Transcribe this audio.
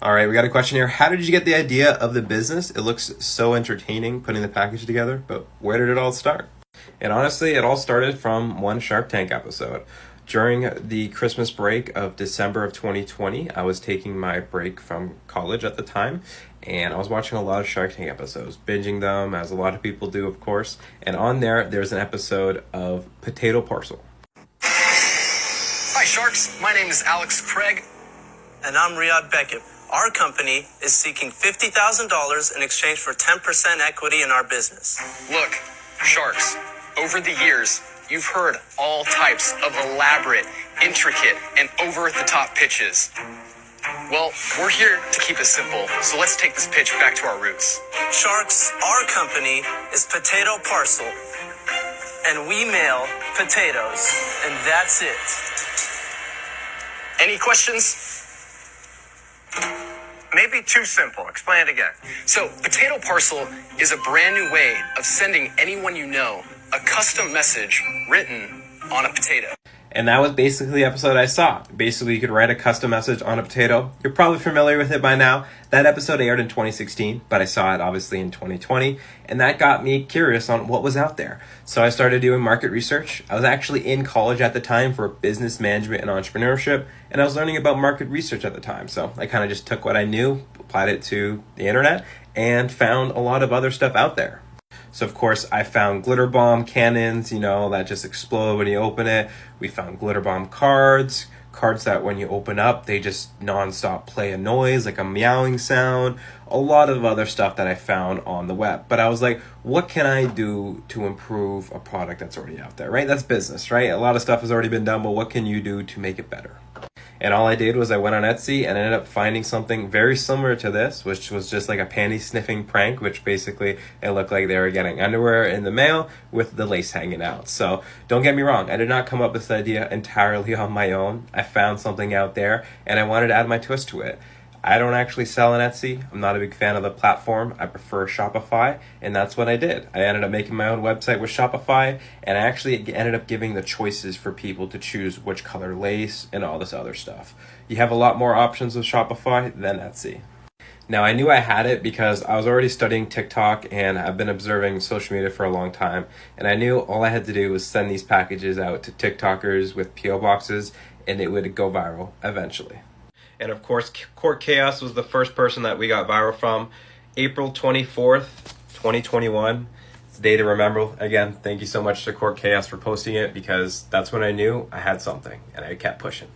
All right, we got a question here. How did you get the idea of the business? It looks so entertaining putting the package together, but where did it all start? And honestly, it all started from one Shark Tank episode. During the Christmas break of December of 2020, I was taking my break from college at the time, and I was watching a lot of Shark Tank episodes, binging them, as a lot of people do, of course. And on there's an episode of Potato Parcel. Hi, Sharks. My name is Alex Craig. And I'm Riyad Beckett. Our company is seeking $50,000 in exchange for 10% equity in our business. Look, Sharks, over the years, you've heard all types of elaborate, intricate, and over-the-top pitches. Well, we're here to keep it simple, so let's take this pitch back to our roots. Sharks, our company is Potato Parcel, and we mail potatoes, and that's it. Any questions? Maybe too simple. Explain it again. So, Potato Parcel is a brand new way of sending anyone you know a custom message written on a potato. And that was basically the episode I saw. Basically, you could write a custom message on a potato. You're probably familiar with it by now. That episode aired in 2016, but I saw it obviously in 2020, and that got me curious on what was out there. So I started doing market research. I was actually in college at the time for business management and entrepreneurship, and I was learning about market research at the time. So I kind of just took what I knew, applied it to the internet, and found a lot of other stuff out there. So of course I found glitter bomb cannons, that just explode when you open it. We found glitter bomb cards that when you open up, they just nonstop play a noise, like a meowing sound. A lot of other stuff that I found on the web. But I was like, what can I do to improve a product that's already out there, right? That's business, right? A lot of stuff has already been done, but what can you do to make it better? And all I did was I went on Etsy and ended up finding something very similar to this, which was just like a panty sniffing prank, which basically it looked like they were getting underwear in the mail with the lace hanging out. So don't get me wrong, I did not come up with this idea entirely on my own. I found something out there and I wanted to add my twist to it. I don't actually sell on Etsy. I'm not a big fan of the platform. I prefer Shopify, and that's what I did. I ended up making my own website with Shopify, and I actually ended up giving the choices for people to choose which color lace and all this other stuff. You have a lot more options with Shopify than Etsy. Now, I knew I had it because I was already studying TikTok, and I've been observing social media for a long time, and I knew all I had to do was send these packages out to TikTokers with PO boxes, and it would go viral eventually. And of course, Court Chaos was the first person that we got viral from. April 24th, 2021. It's a day to remember. Again, thank you so much to Court Chaos for posting it because that's when I knew I had something and I kept pushing.